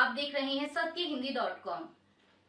आप देख रहे हैं सत्यहिंदी.com।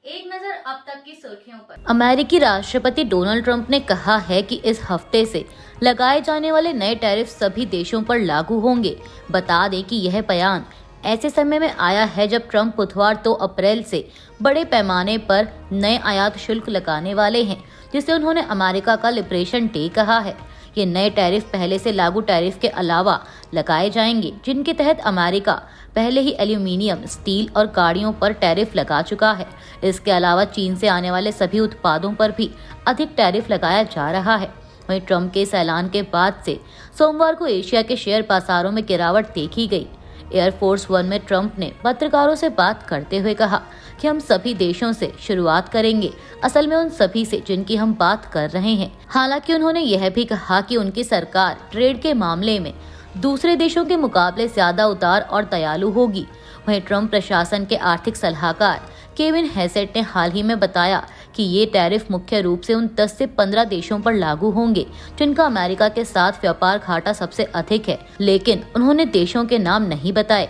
एक नजर अब तक की सुर्खियों पर। अमेरिकी राष्ट्रपति डोनाल्ड ट्रंप ने कहा है कि इस हफ्ते से लगाए जाने वाले नए टैरिफ सभी देशों पर लागू होंगे। बता दें कि यह बयान ऐसे समय में आया है जब ट्रंप बुधवार 2 अप्रैल से बड़े पैमाने पर नए आयात शुल्क लगाने वाले हैं, जिसे उन्होंने अमेरिका का लिबरेशन डे कहा है। ये नए टैरिफ पहले से लागू टैरिफ के अलावा लगाए जाएंगे, जिनके तहत अमेरिका पहले ही एल्यूमीनियम, स्टील और गाड़ियों पर टैरिफ लगा चुका है। इसके अलावा चीन से आने वाले सभी उत्पादों पर भी अधिक टैरिफ लगाया जा रहा है। वहीं ट्रंप के इस ऐलान के बाद से सोमवार को एशिया के शेयर बाजारों में गिरावट देखी गई। एयरफोर्स वन में ट्रंप ने पत्रकारों से बात करते हुए कहा कि हम सभी देशों से शुरुआत करेंगे, असल में उन सभी से जिनकी हम बात कर रहे हैं। हालांकि उन्होंने यह भी कहा कि उनकी सरकार ट्रेड के मामले में दूसरे देशों के मुकाबले ज्यादा उदार और दयालु होगी। वहीं ट्रंप प्रशासन के आर्थिक सलाहकार केविन हैसेट ने हाल ही में बताया कि ये टैरिफ मुख्य रूप से उन 10 से 15 देशों पर लागू होंगे जिनका अमेरिका के साथ व्यापार घाटा सबसे अधिक है, लेकिन उन्होंने देशों के नाम नहीं बताए।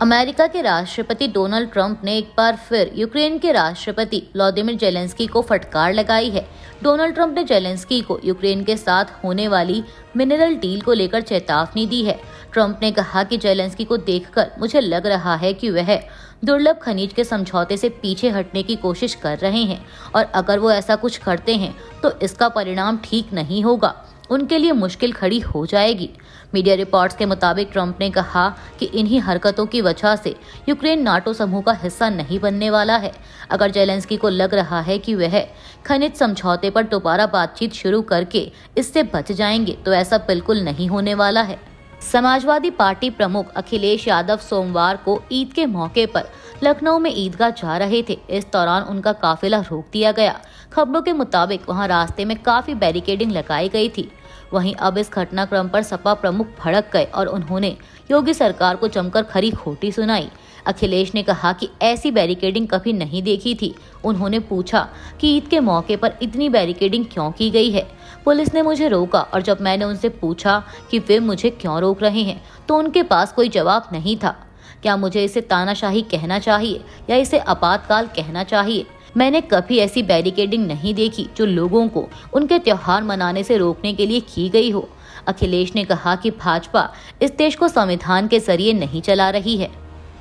अमेरिका के राष्ट्रपति डोनाल्ड ट्रंप ने एक बार फिर यूक्रेन के राष्ट्रपति व्लादिमीर जेलेंस्की को फटकार लगाई है। डोनाल्ड ट्रंप ने जेलेंस्की को यूक्रेन के साथ होने वाली मिनरल डील को लेकर चेतावनी दी है। ट्रंप ने कहा कि जेलेंस्की को देखकर मुझे लग रहा है कि वह दुर्लभ खनिज के समझौते से पीछे हटने की कोशिश कर रहे हैं, और अगर वो ऐसा कुछ करते हैं तो इसका परिणाम ठीक नहीं होगा, उनके लिए मुश्किल खड़ी हो जाएगी। मीडिया रिपोर्ट्स के मुताबिक ट्रंप ने कहा कि इन्हीं हरकतों की वजह से यूक्रेन नाटो समूह का हिस्सा नहीं बनने वाला है। अगर जेलेंस्की को लग रहा है कि वह खनिज समझौते पर दोबारा बातचीत शुरू करके इससे बच जाएंगे, तो ऐसा बिल्कुल नहीं होने वाला है। समाजवादी पार्टी प्रमुख अखिलेश यादव सोमवार को ईद के मौके पर लखनऊ में ईदगाह जा रहे थे। इस दौरान उनका काफिला रोक दिया गया। खबरों के मुताबिक वहां रास्ते में काफी बैरिकेडिंग लगाई गई थी। वहीं अब इस घटनाक्रम पर सपा प्रमुख भड़क गए और उन्होंने योगी सरकार को जमकर खरी खोटी सुनाई। अखिलेश ने कहा कि ऐसी बैरिकेडिंग कभी नहीं देखी थी। उन्होंने पूछा कि ईद के मौके पर इतनी बैरिकेडिंग क्यों की गई है। पुलिस ने मुझे रोका और जब मैंने उनसे पूछा कि वे मुझे क्यों रोक रहे हैं तो उनके पास कोई जवाब नहीं था। क्या मुझे इसे तानाशाही कहना चाहिए या इसे आपातकाल कहना चाहिए? मैंने कभी ऐसी बैरिकेडिंग नहीं देखी जो लोगों को उनके त्योहार मनाने से रोकने के लिए की गई हो। अखिलेश ने कहा कि भाजपा इस देश को संविधान के जरिए नहीं चला रही है।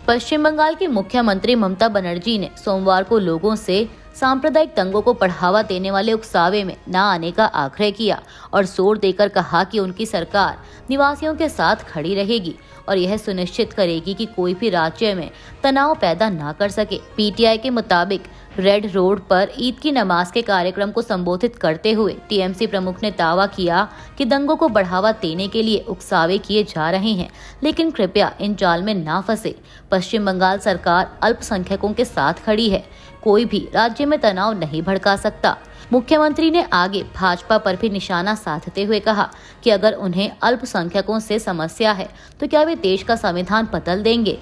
पश्चिम बंगाल की मुख्यमंत्री ममता बनर्जी ने सोमवार को लोगों से सांप्रदायिक दंगों को बढ़ावा देने वाले उकसावे में न आने का आग्रह किया और जोर देकर कहा कि उनकी सरकार निवासियों के साथ खड़ी रहेगी और यह सुनिश्चित करेगी कि कोई भी राज्य में तनाव पैदा न कर सके। पीटीआई के मुताबिक रेड रोड पर ईद की नमाज के कार्यक्रम को संबोधित करते हुए टीएमसी प्रमुख ने दावा किया कि दंगों को बढ़ावा देने के लिए उकसावे किए जा रहे हैं, लेकिन कृपया इन जाल में ना फंसे। पश्चिम बंगाल सरकार अल्पसंख्यकों के साथ खड़ी है, कोई भी राज्य में तनाव नहीं भड़का सकता। मुख्यमंत्री ने आगे भाजपा पर भी निशाना साधते हुए कहा कि अगर उन्हें अल्पसंख्यकों से समस्या है तो क्या वे देश का संविधान बदल देंगे।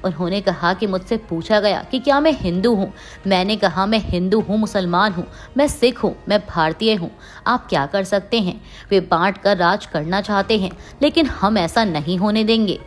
उन्होंने कहा कि मुझसे पूछा गया कि क्या मैं हिंदू हूँ। मैंने कहा मैं हिंदू हूँ, मुसलमान हूँ, मैं सिख हूँ, मैं भारतीय हूँ। आप क्या कर सकते हैं? वे बांट कर राज करना चाहते हैं, लेकिन हम ऐसा नहीं होने देंगे।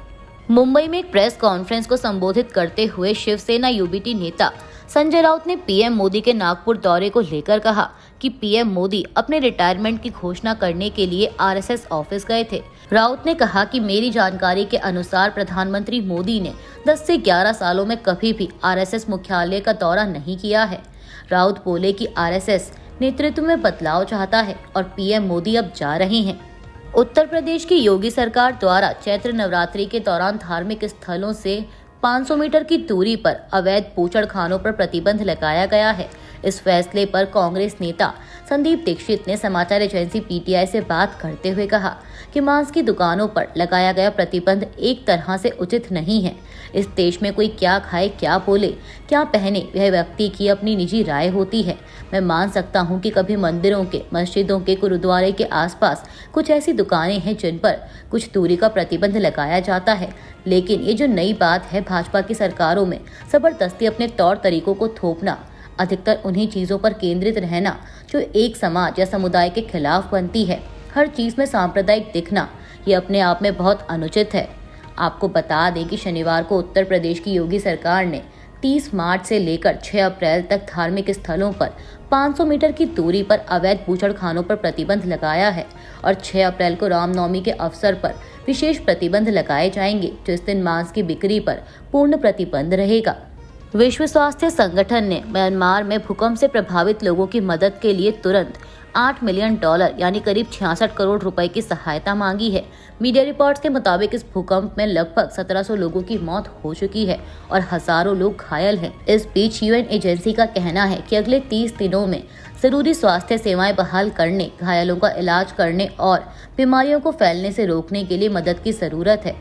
मुंबई में एक प्रेस कॉन्फ्रेंस को संबोधित करते हुए शिवसेना यूबीटी नेता संजय राउत ने पीएम मोदी के नागपुर दौरे को लेकर कहा कि पीएम मोदी अपने रिटायरमेंट की घोषणा करने के लिए आरएसएस ऑफिस गए थे। राउत ने कहा कि मेरी जानकारी के अनुसार प्रधानमंत्री मोदी ने 10 से 11 सालों में कभी भी आरएसएस मुख्यालय का दौरा नहीं किया है। राउत बोले कि आरएसएस नेतृत्व में बदलाव चाहता है और पीएम मोदी अब जा रहे हैं। उत्तर प्रदेश की योगी सरकार द्वारा चैत्र नवरात्रि के दौरान धार्मिक स्थलों से 500 मीटर की दूरी पर अवैध बूचड़खानों पर प्रतिबंध लगाया गया है। इस फैसले पर कांग्रेस नेता संदीप दीक्षित ने समाचार एजेंसी पीटीआई से बात करते हुए कहा कि मांस की दुकानों पर लगाया गया प्रतिबंध एक तरह से उचित नहीं है। इस देश में कोई क्या खाए, क्या बोले, क्या पहने, वह व्यक्ति की अपनी निजी राय होती है। मैं मान सकता हूं कि कभी मंदिरों के, मस्जिदों के, गुरुद्वारे के आसपास कुछ ऐसी दुकानें हैं जिन पर कुछ दूरी का प्रतिबंध लगाया जाता है, लेकिन ये जो नई बात है भाजपा की सरकारों में जबरदस्ती अपने तौर तरीकों को थोपना, अधिकतर उन्हीं चीजों पर केंद्रित रहना जो एक समाज या समुदाय के खिलाफ बनती है, हर चीज में सांप्रदायिक दिखना, ये अपने आप में बहुत अनुचित है। आपको बता दें कि शनिवार को उत्तर प्रदेश की योगी सरकार ने 30 मार्च से लेकर 6 अप्रैल तक धार्मिक स्थलों पर 500 मीटर की दूरी पर अवैध बूचड़खानों पर प्रतिबंध लगाया है और 6 अप्रैल को रामनवमी के अवसर पर विशेष प्रतिबंध लगाए जाएंगे, जो इस दिन मांस की बिक्री पर पूर्ण प्रतिबंध रहेगा। विश्व स्वास्थ्य संगठन ने म्यांमार में भूकंप से प्रभावित लोगों की मदद के लिए तुरंत $8 मिलियन यानी करीब 66 करोड़ रुपए की सहायता मांगी है। मीडिया रिपोर्ट्स के मुताबिक इस भूकंप में लगभग 1700 लोगों की मौत हो चुकी है और हजारों लोग घायल हैं। इस बीच यूएन एजेंसी का कहना है कि अगले 30 दिनों में जरूरी स्वास्थ्य सेवाएं बहाल करने, घायलों का इलाज करने और बीमारियों को फैलने से रोकने के लिए मदद की जरूरत है।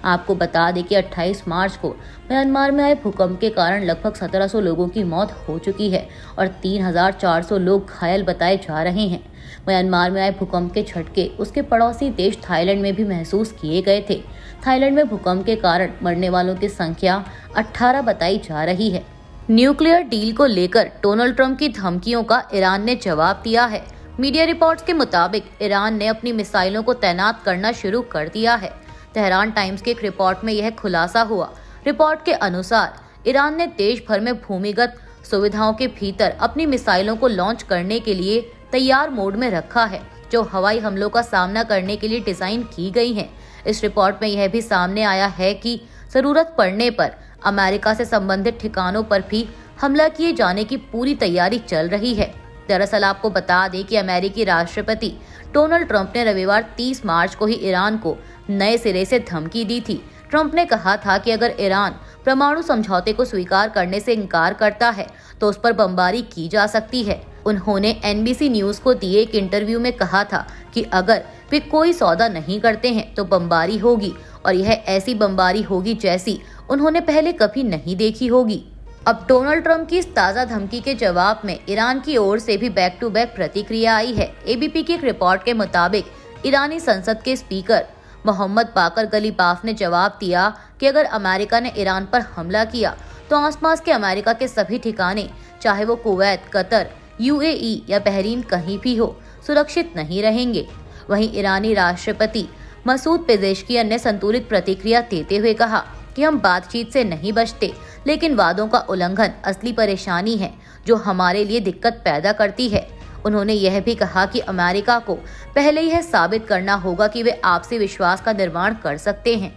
आपको बता दें कि 28 मार्च को म्यांमार में आए भूकंप के कारण लगभग 1700 लोगों की मौत हो चुकी है और 3400 लोग घायल बताए जा रहे हैं। म्यांमार में आए भूकंप के झटके उसके पड़ोसी देश थाईलैंड में भी महसूस किए गए थे। थाईलैंड में भूकंप के कारण मरने वालों की संख्या 18 बताई जा रही है। न्यूक्लियर डील को लेकर डोनाल्ड ट्रंप की धमकियों का ईरान ने जवाब दिया है। मीडिया रिपोर्ट्स के मुताबिक ईरान ने अपनी मिसाइलों को तैनात करना शुरू कर दिया है। तेहरान टाइम्स के एक रिपोर्ट में यह खुलासा हुआ। रिपोर्ट के अनुसार ईरान ने देश भर में भूमिगत सुविधाओं के भीतर अपनी मिसाइलों को लॉन्च करने के लिए तैयार मोड में रखा है, जो हवाई हमलों का सामना करने के लिए डिजाइन की गई हैं। इस रिपोर्ट में यह भी सामने आया है कि जरूरत पड़ने पर अमेरिका से संबंधित ठिकानों पर भी हमला किए जाने की पूरी तैयारी चल रही है। दरअसल आपको बता दें कि अमेरिकी राष्ट्रपति डोनाल्ड ट्रंप ने रविवार 30 मार्च को ही ईरान को नए सिरे से धमकी दी थी। ट्रंप ने कहा था कि अगर ईरान परमाणु समझौते को स्वीकार करने से इनकार करता है तो उस पर बमबारी की जा सकती है। उन्होंने एनबीसी न्यूज को दिए एक इंटरव्यू में कहा था कि अगर वे कोई सौदा नहीं करते हैं तो बमबारी होगी और यह ऐसी बमबारी होगी जैसी उन्होंने पहले कभी नहीं देखी होगी। अब डोनाल्ड ट्रंप की इस ताज़ा धमकी के जवाब में ईरान की ओर से भी बैक टू बैक प्रतिक्रिया आई है। एबीपी की एक रिपोर्ट के मुताबिक ईरानी संसद के स्पीकर मोहम्मद बाकर गलीबाफ ने जवाब दिया कि अगर अमेरिका ने ईरान पर हमला किया तो आसपास के अमेरिका के सभी ठिकाने, चाहे वो कुवैत, कतर, यूएई या बहरीन कहीं भी हो, सुरक्षित नहीं रहेंगे। वहीं ईरानी राष्ट्रपति मसूद पेजेश्कियन ने संतुलित प्रतिक्रिया देते हुए कहा कि हम बातचीत से नहीं बचते, लेकिन वादों का उल्लंघन असली परेशानी है जो हमारे लिए दिक्कत पैदा करती है। उन्होंने यह भी कहा कि अमेरिका को पहले यह साबित करना होगा कि वे आपसी विश्वास का निर्माण कर सकते हैं।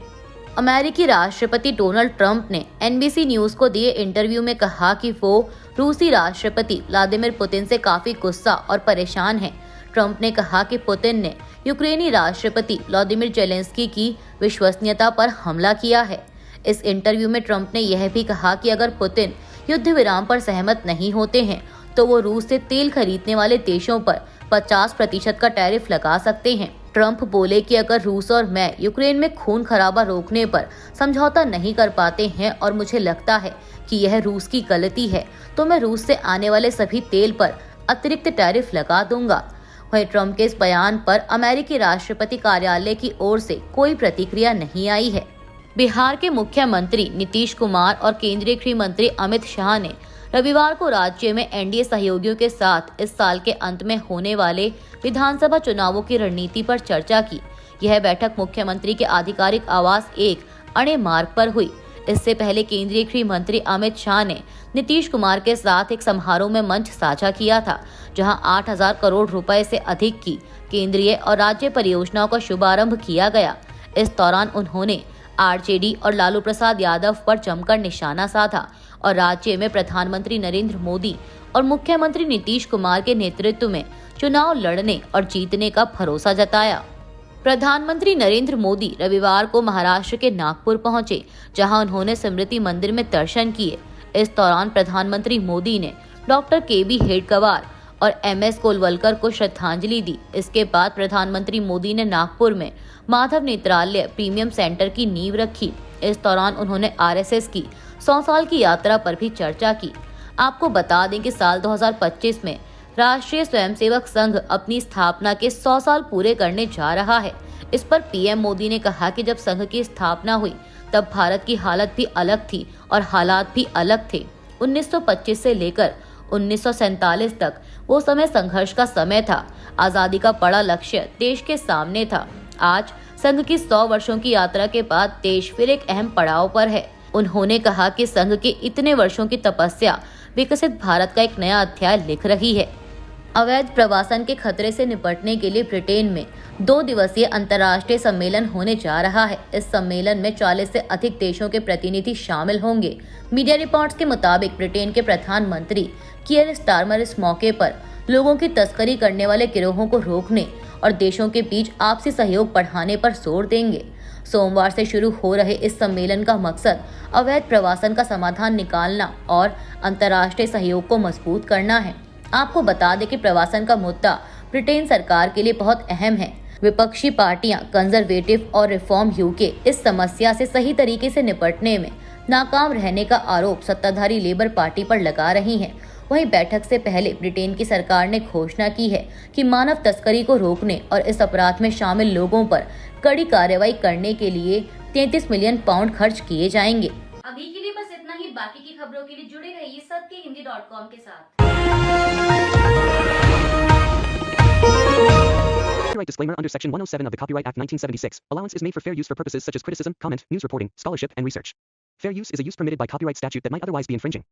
अमेरिकी राष्ट्रपति डोनाल्ड ट्रंप ने एनबीसी न्यूज को दिए इंटरव्यू में कहा कि वो रूसी राष्ट्रपति व्लादिमीर पुतिन से काफी गुस्सा और परेशान हैं। ट्रंप ने कहा कि पुतिन ने यूक्रेनी राष्ट्रपति व्लादिमीर जेलेंस्की की विश्वसनीयता पर हमला किया है। इस इंटरव्यू में ट्रंप ने यह भी कहा कि अगर पुतिन युद्ध विराम पर सहमत नहीं होते हैं तो वो रूस से तेल खरीदने वाले देशों पर 50% का टैरिफ लगा सकते हैं। ट्रंप बोले कि अगर रूस और मैं यूक्रेन में खून खराबा रोकने पर समझौता नहीं कर पाते हैं और मुझे लगता है कि यह रूस की गलती है, तो मैं रूस से आने वाले सभी तेल पर अतिरिक्त टैरिफ लगा दूंगा। वहीं ट्रंप के इस बयान पर अमेरिकी राष्ट्रपति कार्यालय की ओर से कोई प्रतिक्रिया नहीं आई है। बिहार के मुख्यमंत्री नीतीश कुमार और केंद्रीय गृह मंत्री अमित शाह ने रविवार को राज्य में एनडीए सहयोगियों के साथ इस साल के अंत में होने वाले विधानसभा चुनावों की रणनीति पर चर्चा की। यह बैठक मुख्यमंत्री के आधिकारिक आवास 1 अणे मार्ग पर हुई। इससे पहले केंद्रीय गृह मंत्री अमित शाह ने नीतीश कुमार के साथ एक समारोह में मंच साझा किया था, जहां 8,000 करोड़ रुपए से अधिक की केंद्रीय और राज्य परियोजनाओं का शुभारंभ किया गया। इस दौरान उन्होंने आरजेडी और लालू प्रसाद यादव पर जमकर निशाना साधा और राज्य में प्रधानमंत्री नरेंद्र मोदी और मुख्यमंत्री नीतीश कुमार के नेतृत्व में चुनाव लड़ने और जीतने का भरोसा जताया। प्रधानमंत्री नरेंद्र मोदी रविवार को महाराष्ट्र के नागपुर पहुंचे, जहां उन्होंने स्मृति मंदिर में दर्शन किए। इस दौरान प्रधानमंत्री मोदी ने डॉक्टर केबी हेडगेवार और एमएस कोलवलकर को श्रद्धांजलि दी। इसके बाद प्रधानमंत्री मोदी ने नागपुर में माधव नेत्रालय प्रीमियम सेंटर की नींव रखी। इस दौरान उन्होंने आरएसएस की 100 साल की यात्रा पर भी चर्चा की। आपको बता दें कि साल 2025 में राष्ट्रीय स्वयंसेवक संघ अपनी स्थापना के 100 साल पूरे करने जा रहा है। इस पर पीएम मोदी ने कहा कि जब संघ की स्थापना हुई तब भारत की हालत भी अलग थी और हालात भी अलग थे। 1925 से लेकर 1947 तक वो समय संघर्ष का समय था। आजादी का बड़ा लक्ष्य देश के सामने था। आज संघ की 100 वर्षों की यात्रा के बाद देश फिर एक अहम पड़ाव पर है। उन्होंने कहा कि संघ के इतने वर्षों की तपस्या विकसित भारत का एक नया अध्याय लिख रही है। अवैध प्रवासन के खतरे से निपटने के लिए ब्रिटेन में 2 दिवसीय अंतर्राष्ट्रीय सम्मेलन होने जा रहा है। इस सम्मेलन में 40 से अधिक देशों के प्रतिनिधि शामिल होंगे। मीडिया रिपोर्ट्स के मुताबिक ब्रिटेन के प्रधानमंत्री कियर स्टारमर इस मौके पर लोगों की तस्करी करने वाले गिरोहों को रोकने और देशों के बीच आपसी सहयोग बढ़ाने पर जोर देंगे। सोमवार से शुरू हो रहे इस सम्मेलन का मकसद अवैध प्रवासन का समाधान निकालना और अंतर्राष्ट्रीय सहयोग को मजबूत करना है। आपको बता दें कि प्रवासन का मुद्दा ब्रिटेन सरकार के लिए बहुत अहम है। विपक्षी पार्टियां कंजर्वेटिव और रिफॉर्म यूके इस समस्या से सही तरीके से निपटने में नाकाम रहने का आरोप सत्ताधारी लेबर पार्टी पर लगा रही हैं। वहीं बैठक से पहले ब्रिटेन की सरकार ने घोषणा की है कि मानव तस्करी को रोकने और इस अपराध में शामिल लोगों पर कड़ी कार्रवाई करने के लिए 33 मिलियन पाउंड खर्च किए जाएंगे। अभी के लिए बस इतना ही। बाकी की खबरों के लिए जुड़े रहिए सत्यहिंदी.com के साथ। Copyright disclaimer under Section 107 of the Copyright Act 1976. Allowance is made for fair use for purposes such as criticism, comment, news reporting, scholarship, and research. Fair use is a use permitted by copyright statute that might otherwise be infringing.